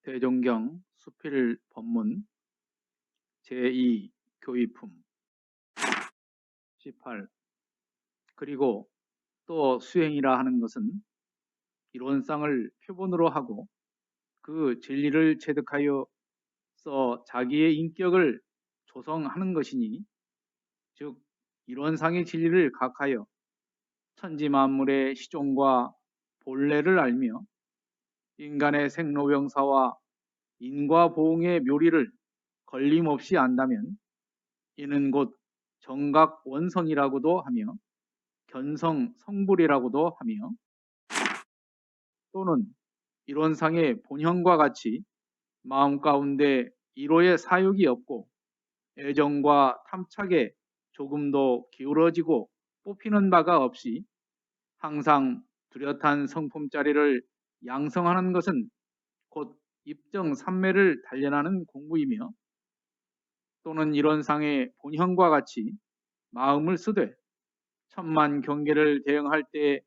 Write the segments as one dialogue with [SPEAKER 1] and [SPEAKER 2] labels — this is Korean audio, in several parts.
[SPEAKER 1] 대종경 수필 법문 제2 교의품 18. 그리고 또 수행이라 하는 것은 이론상을 표본으로 하고 그 진리를 체득하여 자기의 인격을 조성하는 것이니, 즉 이론상의 진리를 각하여 천지만물의 시종과 본래를 알며 인간의 생로병사와 인과보응의 묘리를 걸림없이 안다면 이는 곧 정각원성이라고도 하며 견성성불이라고도 하며, 또는 이론상의 본형과 같이 마음 가운데 이로의 사욕이 없고 애정과 탐착에 조금도 기울어지고 뽑히는 바가 없이 항상 뚜렷한 성품자리를 양성하는 것은 곧 입정삼매를 단련하는 공부이며, 또는 이론상의 본형과 같이 마음을 쓰되 천만 경계를 대응할 때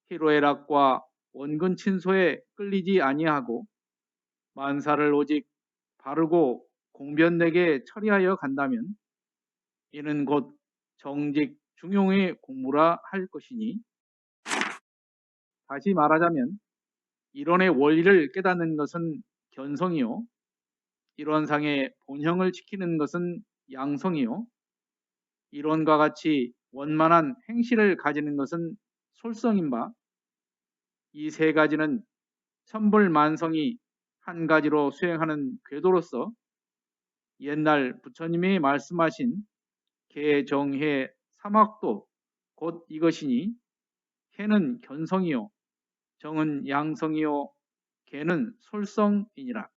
[SPEAKER 1] 희로애락과 원근친소에 끌리지 아니하고 만사를 오직 바르고 공변되게 처리하여 간다면 이는 곧 정직 중용의 공부라 할 것이니, 다시 말하자면 이론의 원리를 깨닫는 것은 견성이요, 이론상의 본형을 지키는 것은 양성이요, 이론과 같이 원만한 행실을 가지는 것은 솔성인 바, 이 세 가지는 천불만성이 한 가지로 수행하는 궤도로서 옛날 부처님이 말씀하신 개정해 삼학도 곧 이것이니, 해는 견성이요, 정은 양성이요, 개는 솔성이니라.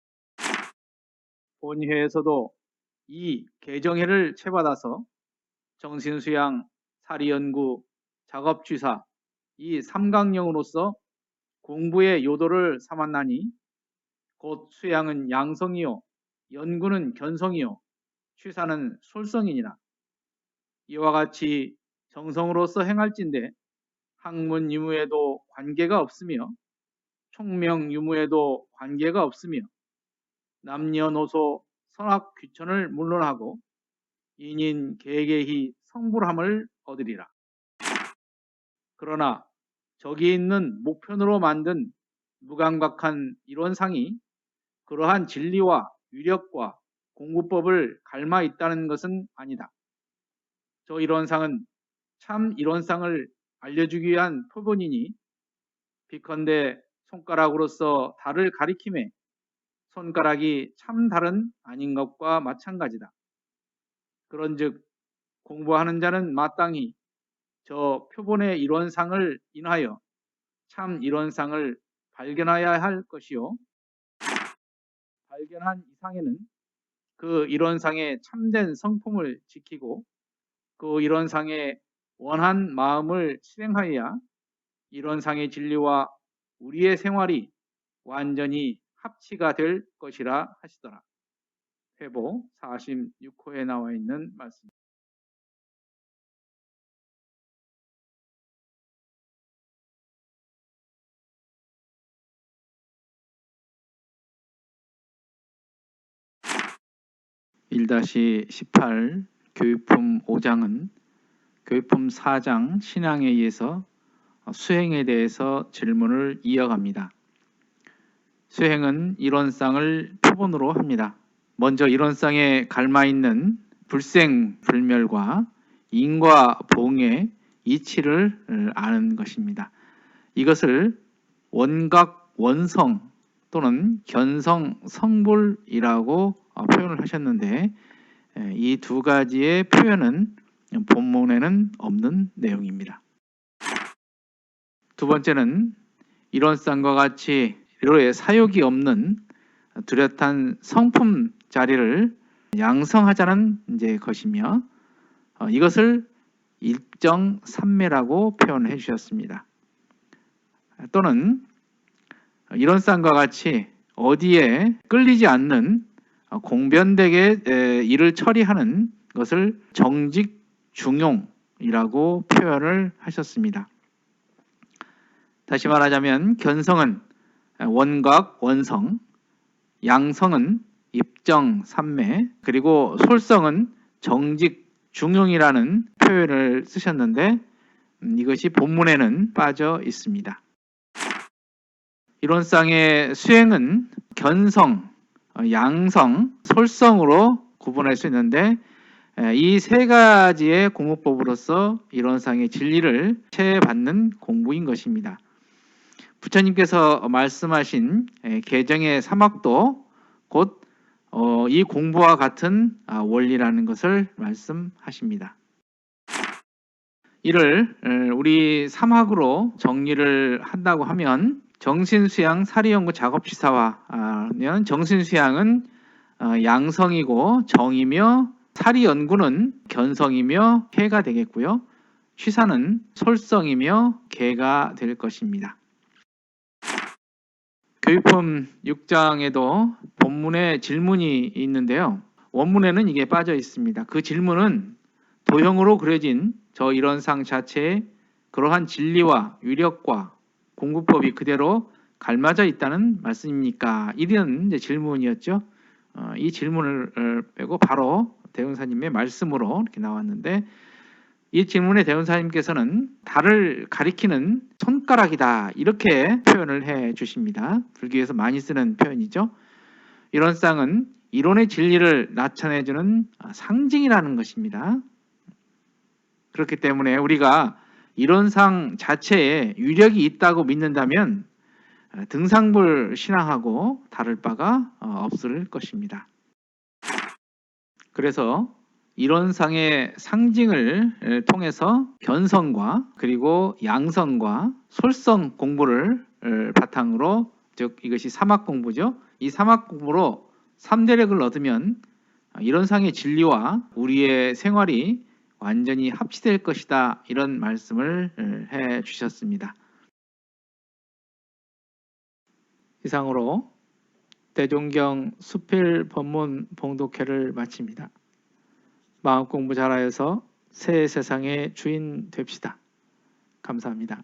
[SPEAKER 1] 본회에서도 이 개정해를 채받아서 정신수양, 사리연구, 작업취사 이 삼강령으로서 공부의 요도를 삼았나니, 곧 수양은 양성이요, 연구는 견성이요, 취사는 솔성이니라. 이와 같이 정성으로서 행할진대 학문 유무에도 관계가 없으며 총명 유무에도 관계가 없으며 남녀노소 선악 귀천을 물론하고 인인 개개히 성불함을 얻으리라. 그러나 저기 있는 목편으로 만든 무감각한 이론상이 그러한 진리와 위력과 공부법을 닮아 있다는 것은 아니다. 저 이론상은 참 이론상을 알려주기 위한 표본이니, 비컨대 손가락으로서 달을 가리킴에 손가락이 참 달은 아닌 것과 마찬가지다. 그런즉 공부하는 자는 마땅히 저 표본의 이론상을 인하여 참 이론상을 발견하여야 할 것이요, 발견한 이상에는 그 이론상의 참된 성품을 지키고 그 이론상의 원한 마음을 실행하여야 이론상의 진리와 우리의 생활이 완전히 합치가 될 것이라 하시더라. 회보 46호에 나와 있는 말씀. (1-18) 교육품 5장은 교육품 4장 신앙에 의해서 수행에 대해서 질문을 이어갑니다. 수행은 이론상을 표본으로 합니다. 먼저 이론상에 갈마있는 불생불멸과 인과보응의 이치를 아는 것입니다. 이것을 원각원성 또는 견성성불이라고 표현을 하셨는데, 이 두 가지의 표현은 본문에는 없는 내용입니다. 두 번째는 이론상과 같이 이로의 사욕이 없는 뚜렷한 성품 자리를 양성하자는 것이며, 이것을 일정삼매라고 표현해 주셨습니다. 또는 이론상과 같이 어디에 끌리지 않는 공변되게 일을 처리하는 것을 정직중용이라고 표현을 하셨습니다. 다시 말하자면 견성은 원각, 원성, 양성은 입정, 삼매, 그리고 솔성은 정직, 중용이라는 표현을 쓰셨는데 이것이 본문에는 빠져 있습니다. 이론상의 수행은 견성, 양성, 솔성으로 구분할 수 있는데 이 세 가지의 공부법으로서 이론상의 진리를 체받는 공부인 것입니다. 부처님께서 말씀하신 개정의 사막도 곧 이 공부와 같은 원리라는 것을 말씀하십니다. 이를 우리 사막으로 정리를 한다고 하면 정신수양 사리연구 작업취사와 정신수양은 양성이고 정이며 사리연구는 견성이며 해가 되겠고요. 취사는 솔성이며 개가 될 것입니다. 교육품 6장에도 본문에 질문이 있는데요. 원문에는 이게 빠져 있습니다. 그 질문은 도형으로 그려진 저 이론상 자체에 그러한 진리와 위력과 공부법이 그대로 갈맞아 있다는 말씀입니까? 이런 이제 질문이었죠. 이 질문을 빼고 바로 대운사님의 말씀으로 이렇게 나왔는데 이 질문에 대운사님께서는 달을 가리키는 손가락이다 이렇게 표현을 해 주십니다. 불교에서 많이 쓰는 표현이죠. 이론상은 이론의 진리를 나타내주는 상징이라는 것입니다. 그렇기 때문에 우리가 이론상 자체에 위력이 있다고 믿는다면 등상불 신앙하고 다를 바가 없을 것입니다. 그래서 이론상의 상징을 통해서 견성과 그리고 양성과 솔성 공부를 바탕으로, 즉 이것이 사막 공부죠. 이 사막 공부로 3대력을 얻으면 이론상의 진리와 우리의 생활이 완전히 합치될 것이다, 이런 말씀을 해 주셨습니다. 이상으로 대종경 수필 법문 봉독회를 마칩니다. 마음 공부 잘하여서 새 세상의 주인 됩시다. 감사합니다.